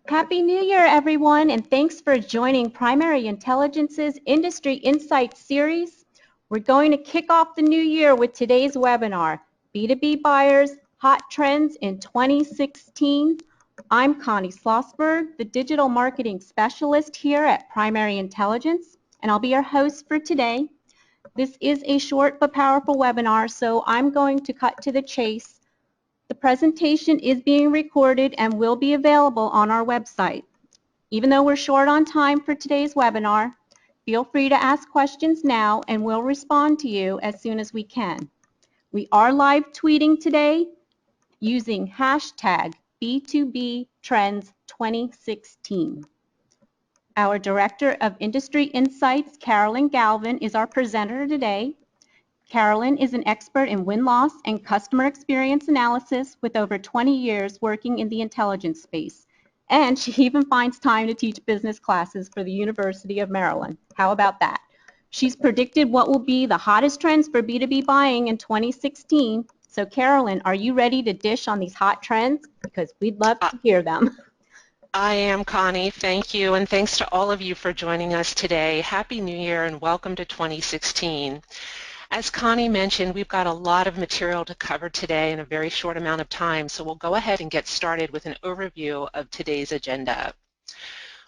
Happy New Year, everyone, and thanks for joining Primary Intelligence's Industry Insights series. We're going to kick off the new year with today's webinar, B2B Buyers, Hot Trends in 2016. I'm Connie Schlossberg, the Digital Marketing Specialist here at Primary Intelligence, and I'll be your host for today. This is a short but powerful webinar, so I'm going to cut to the chase. The presentation is being recorded and will be available on our website. Even though we're short on time for today's webinar, feel free to ask questions now and we'll respond to you as soon as we can. We are live tweeting today using hashtag B2B Trends 2016. Our Director of Industry Insights, Carolyn Galvin, is our presenter today. Carolyn is an expert in win-loss and customer experience analysis with over 20 years working in the intelligence space. And she even finds time to teach business classes for the University of Maryland. How about that? She's predicted what will be the hottest trends for B2B buying in 2016. So Carolyn, are you ready to dish on these hot trends? Because we'd love to hear them. I am, Connie. Thank you, and thanks to all of you for joining us today. Happy New Year and welcome to 2016. As Connie mentioned, we've got a lot of material to cover today in a very short amount of time, so we'll go ahead and get started with an overview of today's agenda.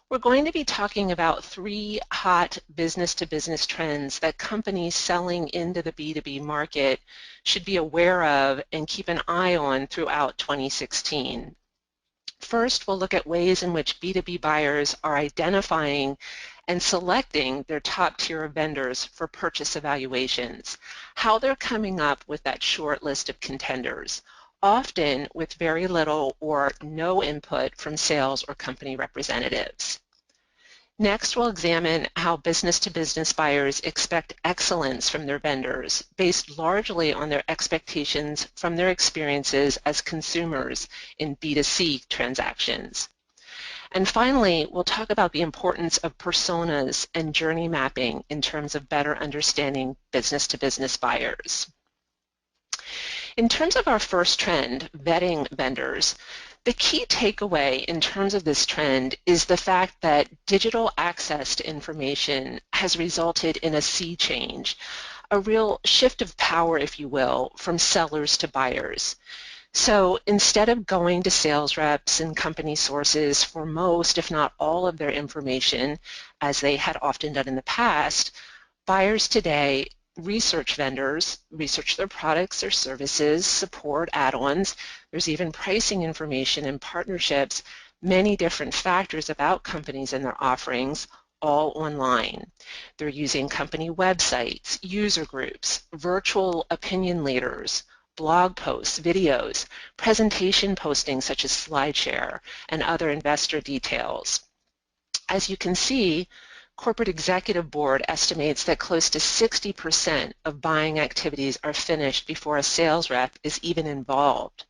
We're going to be talking about 3 hot business-to-business trends that companies selling into the B2B market should be aware of and keep an eye on throughout 2016. First, we'll look at ways in which B2B buyers are identifying and selecting their top tier of vendors for purchase evaluations, how they're coming up with that short list of contenders, often with very little or no input from sales or company representatives. Next, we'll examine how business-to-business buyers expect excellence from their vendors, based largely on their expectations from their experiences as consumers in B2C transactions. And finally, we'll talk about the importance of personas and journey mapping in terms of better understanding business-to-business buyers. In terms of our first trend, vetting vendors, the key takeaway in terms of this trend is the fact that digital access to information has resulted in a sea change, a real shift of power, if you will, from sellers to buyers. So instead of going to sales reps and company sources for most, if not all, of their information, as they had often done in the past, buyers today research vendors, research their products, their services, support add-ons. There's even pricing information and partnerships, many different factors about companies and their offerings, all online. They're using company websites, user groups, virtual opinion leaders, blog posts, videos, presentation postings such as SlideShare, and other investor details. As you can see, Corporate Executive Board estimates that close to 60% of buying activities are finished before a sales rep is even involved.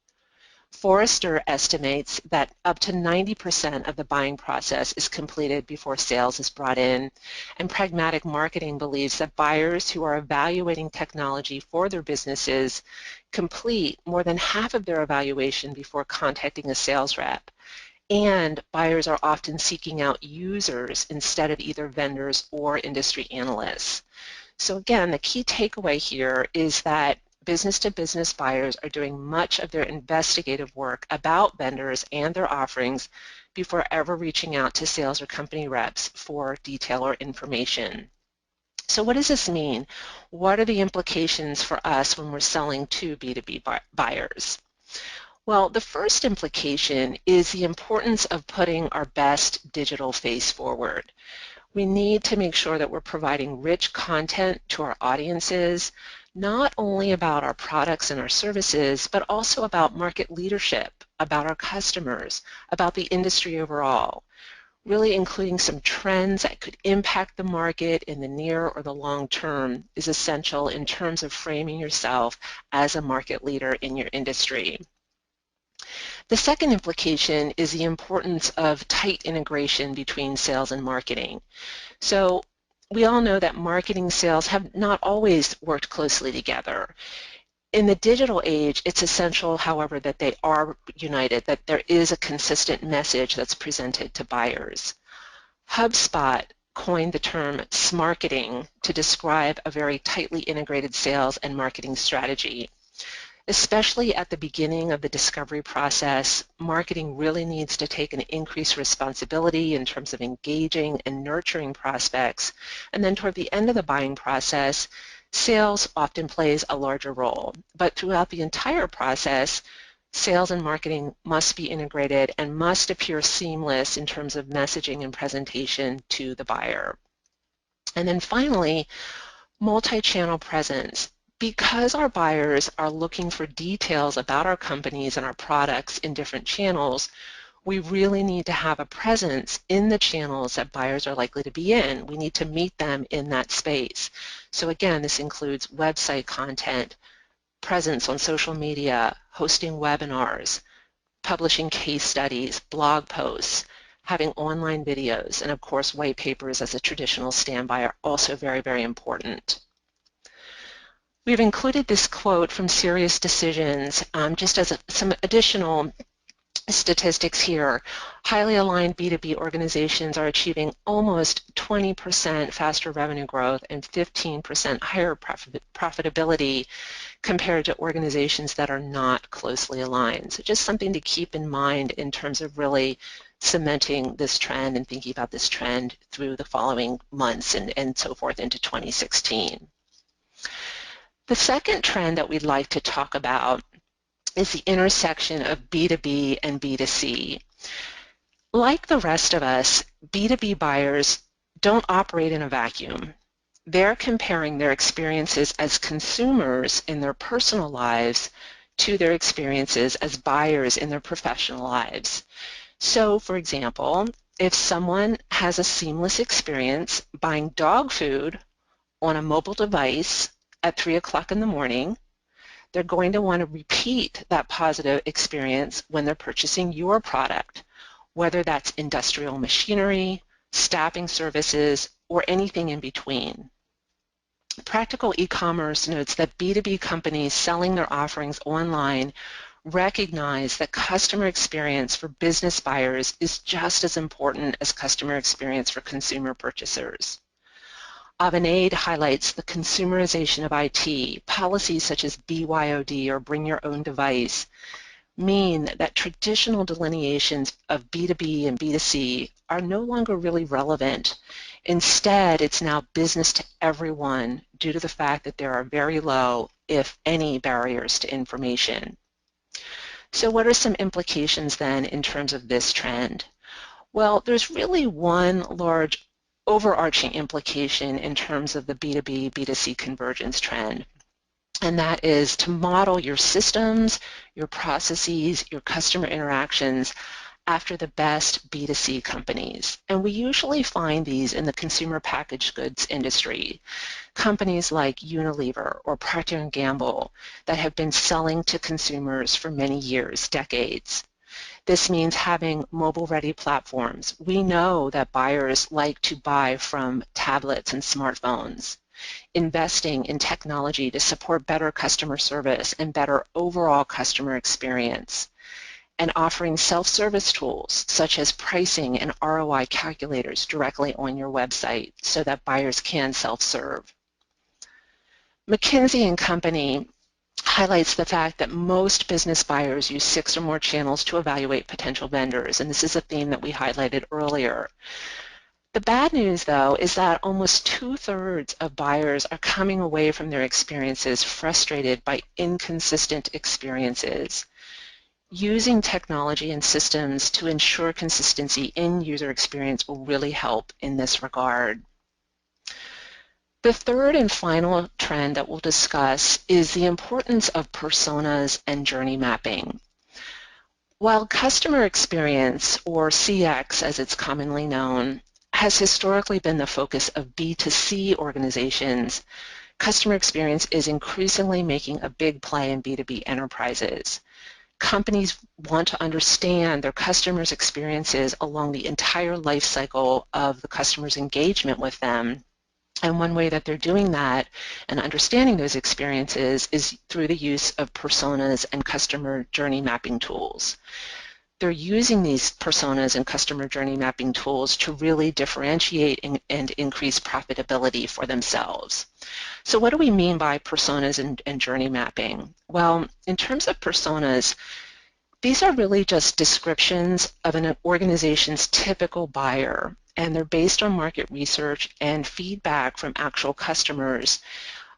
Forrester estimates that up to 90% of the buying process is completed before sales is brought in, and Pragmatic Marketing believes that buyers who are evaluating technology for their businesses complete more than half of their evaluation before contacting a sales rep. And buyers are often seeking out users instead of either vendors or industry analysts. So again, the key takeaway here is that business-to-business buyers are doing much of their investigative work about vendors and their offerings before ever reaching out to sales or company reps for detail or information. So what does this mean? What are the implications for us when we're selling to B2B buyers? Well, the first implication is the importance of putting our best digital face forward. We need to make sure that we're providing rich content to our audiences, not only about our products and our services, but also about market leadership, about our customers, about the industry overall, really including some trends that could impact the market in the near or the long term is essential in terms of framing yourself as a market leader in your industry. The second implication is the importance of tight integration between sales and marketing. So we all know that marketing and sales have not always worked closely together. In the digital age, it's essential, however, that they are united, that there is a consistent message that's presented to buyers. HubSpot coined the term smarketing to describe a very tightly integrated sales and marketing strategy. Especially at the beginning of the discovery process, marketing really needs to take an increased responsibility in terms of engaging and nurturing prospects. And then toward the end of the buying process, sales often plays a larger role. But throughout the entire process, sales and marketing must be integrated and must appear seamless in terms of messaging and presentation to the buyer. And then finally, multi-channel presence. Because our buyers are looking for details about our companies and our products in different channels, we really need to have a presence in the channels that buyers are likely to be in. We need to meet them in that space. So again, this includes website content, presence on social media, hosting webinars, publishing case studies, blog posts, having online videos, and of course white papers as a traditional standby are also very, very important. We've included this quote from Serious Decisions just as some additional statistics here. Highly aligned B2B organizations are achieving almost 20% faster revenue growth and 15% higher profitability compared to organizations that are not closely aligned. So just something to keep in mind in terms of really cementing this trend and thinking about this trend through the following months and so forth into 2016. The second trend that we'd like to talk about is the intersection of B2B and B2C. Like the rest of us, B2B buyers don't operate in a vacuum. They're comparing their experiences as consumers in their personal lives to their experiences as buyers in their professional lives. So, for example, if someone has a seamless experience buying dog food on a mobile device at 3 o'clock in the morning, they're going to want to repeat that positive experience when they're purchasing your product, whether that's industrial machinery, staffing services, or anything in between. Practical e-commerce notes that B2B companies selling their offerings online recognize that customer experience for business buyers is just as important as customer experience for consumer purchasers. Avanade highlights the consumerization of IT. Policies such as BYOD, or bring your own device, mean that traditional delineations of B2B and B2C are no longer really relevant. Instead, it's now business to everyone due to the fact that there are very low, if any, barriers to information. So what are some implications then in terms of this trend? Well, there's really one large overarching implication in terms of the B2B, B2C convergence trend, and that is to model your systems, your processes, your customer interactions after the best B2C companies. And we usually find these in the consumer packaged goods industry. Companies like Unilever or Procter & Gamble that have been selling to consumers for many years, decades. This means having mobile-ready platforms. We know that buyers like to buy from tablets and smartphones. Investing in technology to support better customer service and better overall customer experience. And offering self-service tools such as pricing and ROI calculators directly on your website so that buyers can self-serve. McKinsey & Company highlights the fact that most business buyers use 6 or more channels to evaluate potential vendors, and this is a theme that we highlighted earlier. The bad news, though, is that almost 2/3 of buyers are coming away from their experiences frustrated by inconsistent experiences. Using technology and systems to ensure consistency in user experience will really help in this regard. The third and final trend that we'll discuss is the importance of personas and journey mapping. While customer experience, or CX as it's commonly known, has historically been the focus of B2C organizations, customer experience is increasingly making a big play in B2B enterprises. Companies want to understand their customers' experiences along the entire life cycle of the customer's engagement with them And one way that they're doing that and understanding those experiences is through the use of personas and customer journey mapping tools. They're using these personas and customer journey mapping tools to really differentiate and increase profitability for themselves. So what do we mean by personas and journey mapping? Well, in terms of personas, these are really just descriptions of an organization's typical buyer, and they're based on market research and feedback from actual customers.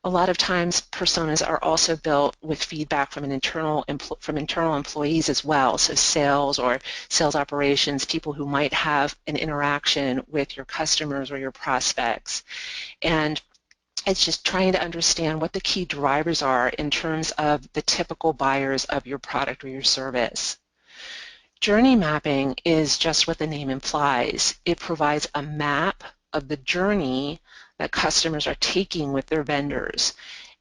A lot of times personas are also built with feedback from internal employees as well, so sales or sales operations, people who might have an interaction with your customers or your prospects. And it's just trying to understand what the key drivers are in terms of the typical buyers of your product or your service. Journey mapping is just what the name implies. It provides a map of the journey that customers are taking with their vendors.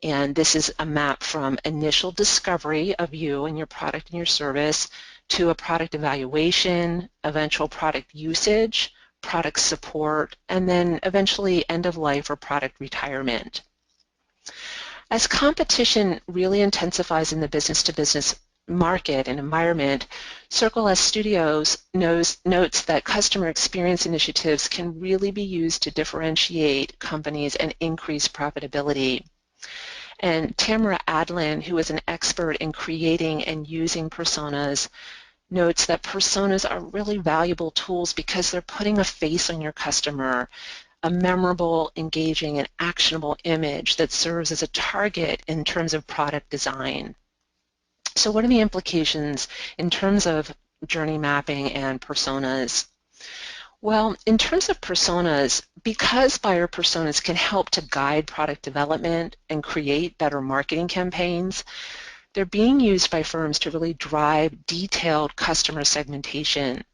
And this is a map from initial discovery of you and your product and your service to a product evaluation, eventual product usage, product support, and then eventually end of life or product retirement. As competition really intensifies in the business-to-business market and environment, Circle S Studios notes that customer experience initiatives can really be used to differentiate companies and increase profitability. And Tamara Adlin, who is an expert in creating and using personas, notes that personas are really valuable tools because they're putting a face on your customer, a memorable, engaging, and actionable image that serves as a target in terms of product design. So what are the implications in terms of journey mapping and personas? Well, in terms of personas, because buyer personas can help to guide product development and create better marketing campaigns, they're being used by firms to really drive detailed customer segmentation,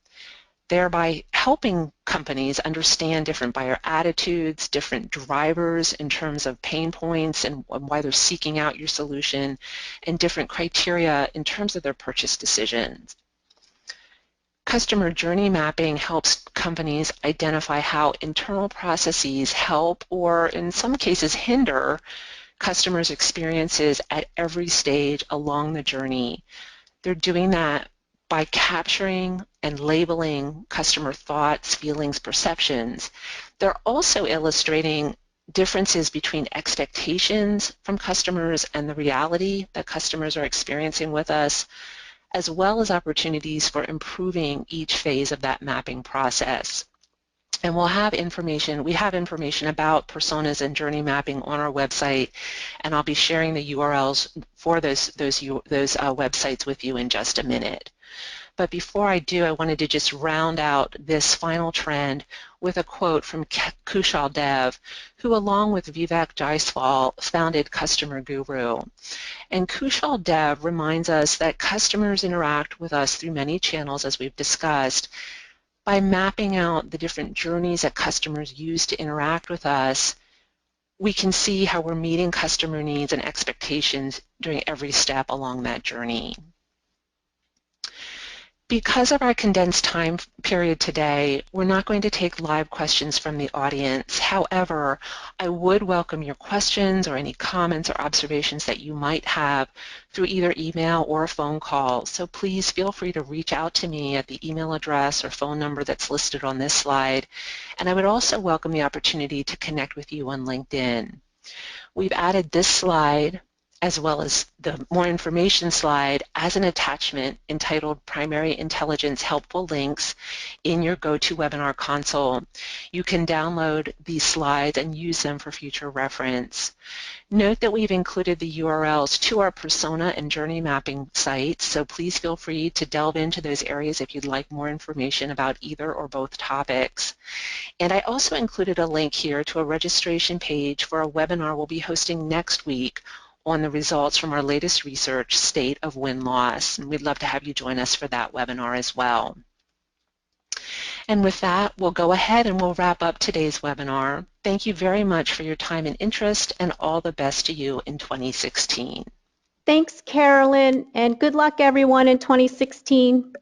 thereby helping companies understand different buyer attitudes, different drivers in terms of pain points and why they're seeking out your solution, and different criteria in terms of their purchase decisions. Customer journey mapping helps companies identify how internal processes help or in some cases hinder customers' experiences at every stage along the journey. They're doing that by capturing and labeling customer thoughts, feelings, perceptions. They're also illustrating differences between expectations from customers and the reality that customers are experiencing with us, as well as opportunities for improving each phase of that mapping process. And we have information about personas and journey mapping on our website, and I'll be sharing the URLs for those websites with you in just a minute. But before I do, I wanted to just round out this final trend with a quote from Kushal Dev, who along with Vivek Jaiswal founded Customer Guru. And Kushal Dev reminds us that customers interact with us through many channels, as we've discussed. By mapping out the different journeys that customers use to interact with us, we can see how we're meeting customer needs and expectations during every step along that journey. Because of our condensed time period today, we're not going to take live questions from the audience. However, I would welcome your questions or any comments or observations that you might have through either email or a phone call. So please feel free to reach out to me at the email address or phone number that's listed on this slide. And I would also welcome the opportunity to connect with you on LinkedIn. We've added this slide as well as the more information slide as an attachment entitled Primary Intelligence Helpful Links in your GoToWebinar console. You can download these slides and use them for future reference. Note that we've included the URLs to our persona and journey mapping sites, so please feel free to delve into those areas if you'd like more information about either or both topics. And I also included a link here to a registration page for a webinar we'll be hosting next week on the results from our latest research, State of Win-Loss. And we'd love to have you join us for that webinar as well. And with that, we'll go ahead and we'll wrap up today's webinar. Thank you very much for your time and interest, and all the best to you in 2016. Thanks, Carolyn, and good luck everyone in 2016.